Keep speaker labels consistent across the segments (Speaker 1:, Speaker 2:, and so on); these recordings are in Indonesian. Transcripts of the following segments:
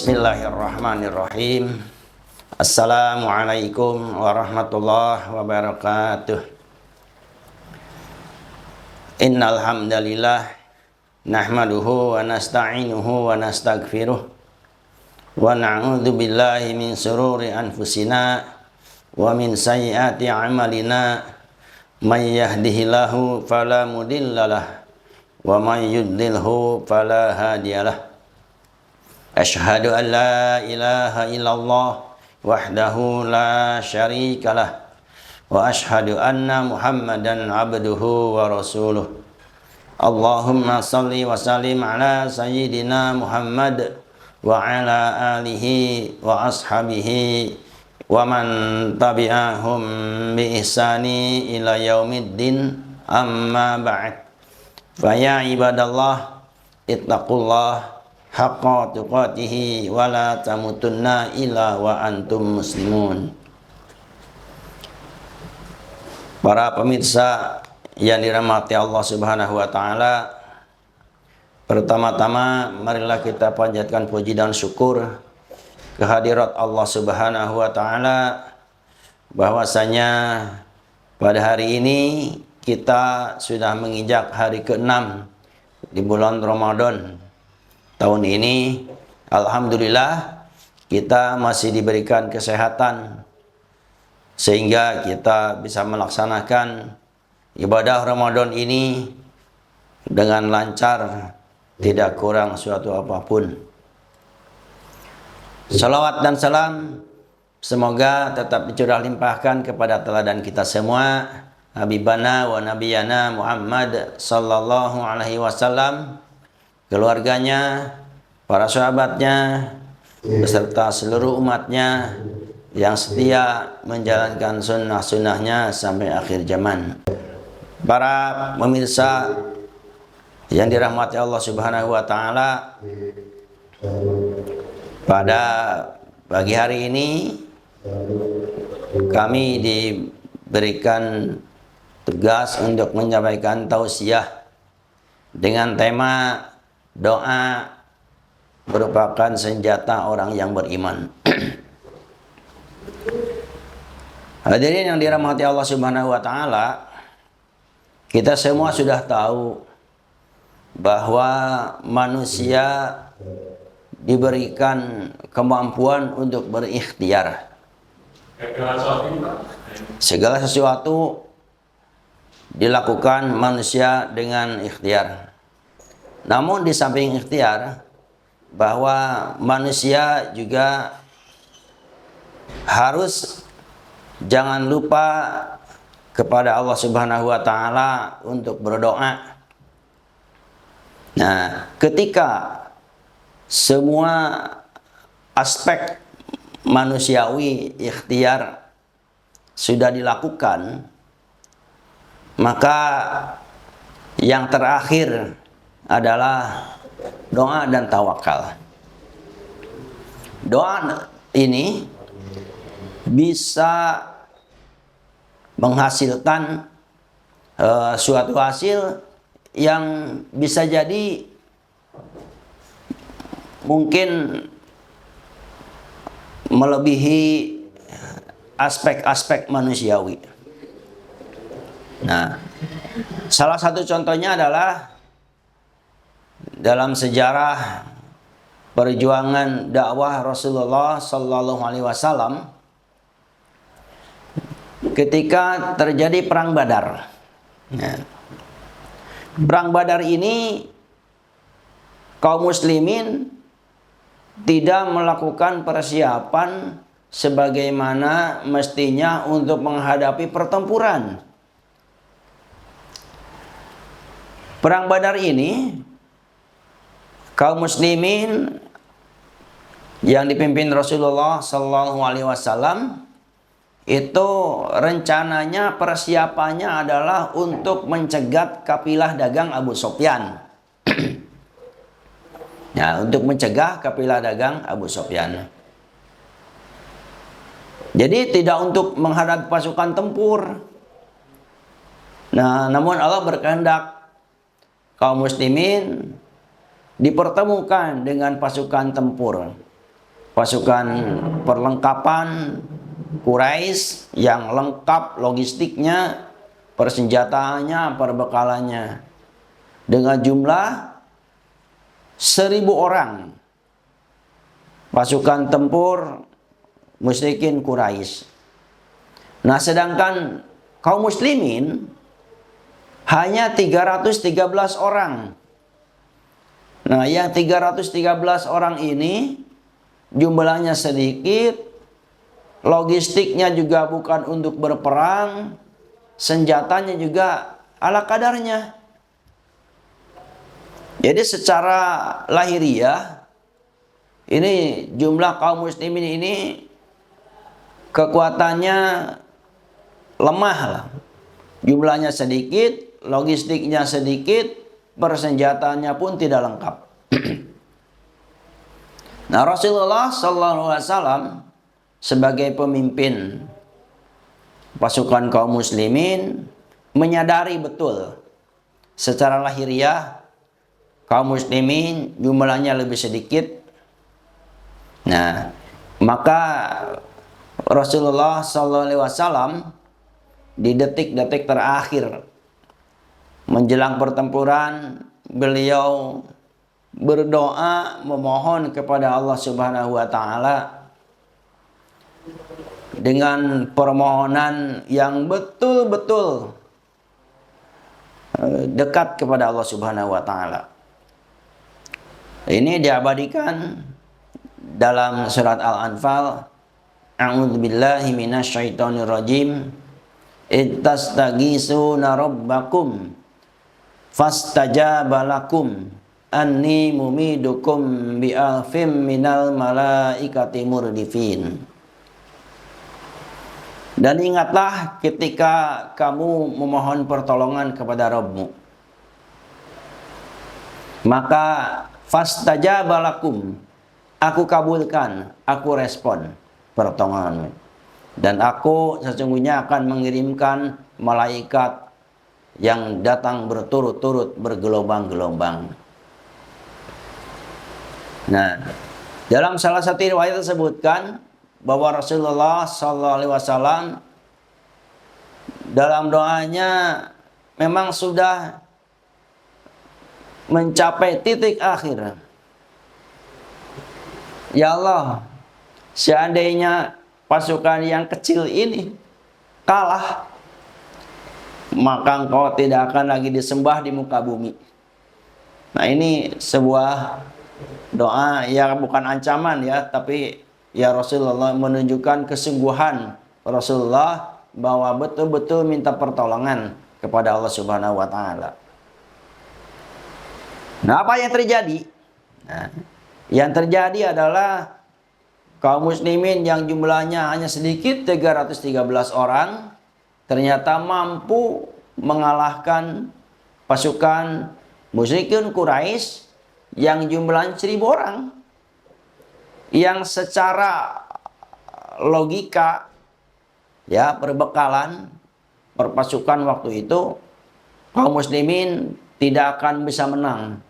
Speaker 1: Bismillahirrahmanirrahim. Assalamualaikum warahmatullahi wabarakatuh. Innal hamdalillah nahmaduhu wa nasta'inuhu wa nastaghfiruh wa na'udzu billahi min shururi anfusina wa min sayyiati a'malina. May yahdihillahu fala mudhillalah wa may yudlilhu fala hadiyalah. Asyhadu an la ilaha illallah wahdahu la syarikalah wa asyhadu anna Muhammadan abduhu wa rasuluh. Allahumma salli wa sallim ala sayyidina Muhammad wa ala alihi wa ashabihi wa man tabi'ahum bi ihsani ila yaumiddin, amma ba'd. Fa ya ibadallah ittaqullah haqqa tuqatihi wa la tamutunna illa wa antum muslimun. Para pemirsa yang dirahmati Allah Subhanahu wa taala, pertama-tama marilah kita panjatkan puji dan syukur kehadirat Allah Subhanahu wa taala bahwasanya pada hari ini kita sudah menginjak hari ke-6 di bulan Ramadan. Tahun ini alhamdulillah kita masih diberikan kesehatan sehingga kita bisa melaksanakan ibadah Ramadan ini dengan lancar, tidak kurang suatu apapun. Salawat dan salam semoga tetap dicurah limpahkan kepada teladan kita semua, Habibana wa Nabiyana Muhammad sallallahu alaihi wasallam, keluarganya, para sahabatnya, beserta seluruh umatnya yang setia menjalankan sunnah-sunnahnya sampai akhir zaman. Para pemirsa yang dirahmati Allah Subhanahu wa taala, pada pagi hari ini kami diberikan tugas untuk menyampaikan tausiah dengan tema doa merupakan senjata orang yang beriman. Hadirin yang dirahmati Allah Subhanahu wa taala, kita semua sudah tahu bahwa manusia diberikan kemampuan untuk berikhtiar. Segala sesuatu dilakukan manusia dengan ikhtiar. Namun di samping ikhtiar, bahwa manusia juga harus jangan lupa kepada Allah Subhanahu wa taala untuk berdoa. Nah, ketika semua aspek manusiawi ikhtiar sudah dilakukan, maka yang terakhir adalah doa dan tawakal. Doa ini bisa menghasilkan suatu hasil yang bisa jadi mungkin melebihi aspek-aspek manusiawi. Nah, salah satu contohnya adalah dalam sejarah perjuangan dakwah Rasulullah sallallahu alaihi wasallam ketika terjadi perang Badar. Nah, perang Badar ini kaum muslimin tidak melakukan persiapan sebagaimana mestinya untuk menghadapi pertempuran. Perang Badar ini kaum muslimin yang dipimpin Rasulullah sallallahu alaihi wasallam itu rencananya persiapannya adalah untuk mencegat kafilah dagang Abu Sufyan. Ya, untuk mencegah kafilah dagang Abu Sufyan. Jadi tidak untuk menghadapi pasukan tempur. Nah, namun Allah berkehendak kaum muslimin dipertemukan dengan pasukan tempur. pasukan perlengkapan Quraisy yang lengkap logistiknya, persenjataannya, perbekalannya, dengan jumlah 1.000 orang pasukan tempur musyrikin Quraisy. Nah, sedangkan kaum muslimin hanya 313 orang. Nah, yang 313 orang ini jumlahnya sedikit, logistiknya juga bukan untuk berperang, senjatanya juga ala kadarnya. Jadi secara lahiriah ini jumlah kaum muslimin ini kekuatannya lemah lah. Jumlahnya sedikit, logistiknya sedikit, persenjataannya pun tidak lengkap. Nah, Rasulullah SAW sebagai pemimpin pasukan kaum muslimin menyadari betul secara lahiriah kaum muslimin jumlahnya lebih sedikit. Nah, maka Rasulullah SAW di detik-detik terakhir menjelang pertempuran, beliau berdoa memohon kepada Allah Subhanahu wa taala dengan permohonan yang betul-betul dekat kepada Allah Subhanahu wa taala. Ini diabadikan dalam surat Al-Anfal, A'udzubillahi minasyaitonirrajim. Ittastaghitsuna rabbakum fastajaba lakum anni mumidukum bi'alfim minal malaikati murdifin. Dan ingatlah ketika kamu memohon pertolongan kepada Rabbmu, maka fastajaba lakum, aku kabulkan, aku respon pertolonganmu. Dan aku sesungguhnya akan mengirimkan malaikat yang datang berturut-turut bergelombang-gelombang. Nah, dalam salah satu riwayat disebutkan bahwa Rasulullah SAW dalam doanya memang sudah mencapai titik akhir. Ya Allah, seandainya pasukan yang kecil ini kalah, maka engkau tidak akan lagi disembah di muka bumi. Nah, ini sebuah doa ya, bukan ancaman ya, tapi ya Rasulullah menunjukkan kesungguhan Rasulullah bahwa betul-betul minta pertolongan kepada Allah Subhanahu wa taala. Nah, apa yang terjadi? Nah, yang terjadi adalah kaum muslimin yang jumlahnya hanya sedikit, 313 orang, ternyata mampu mengalahkan pasukan musyrikin Quraisy yang jumlahnya 1.000 orang. Yang secara logika ya, perbekalan perpasukan waktu itu kaum muslimin tidak akan bisa menang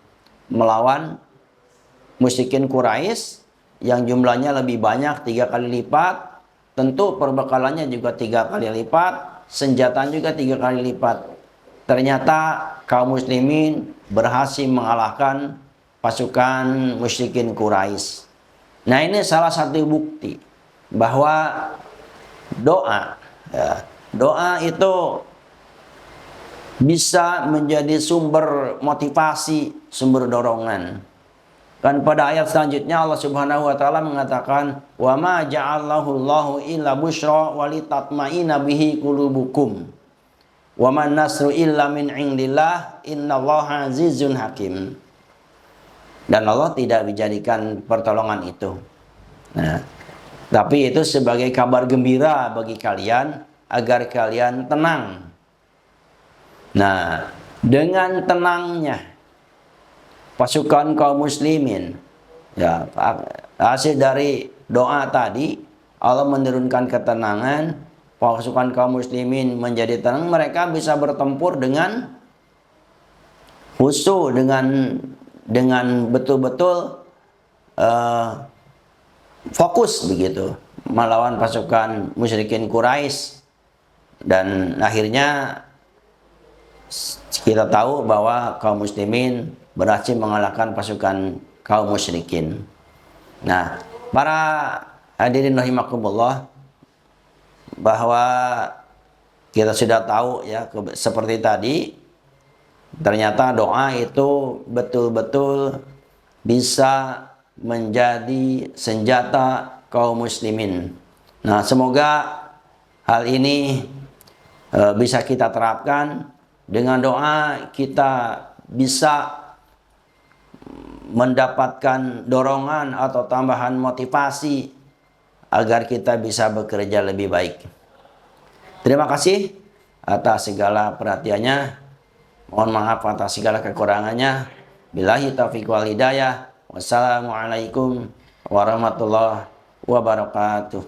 Speaker 1: melawan musyrikin Quraisy yang jumlahnya lebih banyak, 3 kali lipat. Tentu perbekalannya juga 3 kali lipat, senjatanya juga 3 kali lipat. Ternyata kaum muslimin berhasil mengalahkan pasukan musyrikin Quraisy. Nah, ini salah satu bukti bahwa doa ya, doa itu bisa menjadi sumber motivasi, sumber dorongan. Kan pada ayat selanjutnya Allah Subhanahu wa taala mengatakan, "Wa ma ja'alallahu Allahu illa busyra wa litatma'inna bihi qulubukum. Wa man nasru illa min 'indillah, innallaha 'azizun hakim." Dan Allah tidak menjadikan pertolongan itu. Nah, tapi itu sebagai kabar gembira bagi kalian agar kalian tenang. Nah, dengan tenangnya pasukan kaum muslimin, ya, hasil dari doa tadi, Allah menurunkan ketenangan, pasukan kaum muslimin menjadi tenang, mereka bisa bertempur dengan khusyuk, dengan betul-betul fokus begitu melawan pasukan musyrikin Quraisy, dan akhirnya kita tahu bahwa kaum muslimin berhasil mengalahkan pasukan kaum musyrikin. Nah, para hadirin rahimakumullah, bahwa kita sudah tahu ya, seperti tadi, ternyata doa itu betul-betul bisa menjadi senjata kaum muslimin. Nah, semoga hal ini bisa kita terapkan. Dengan doa kita bisa mendapatkan dorongan atau tambahan motivasi agar kita bisa bekerja lebih baik. Terima kasih atas segala perhatiannya. Mohon maaf atas segala kekurangannya. Billahi taufiq wal hidayah. Wassalamualaikum warahmatullahi wabarakatuh.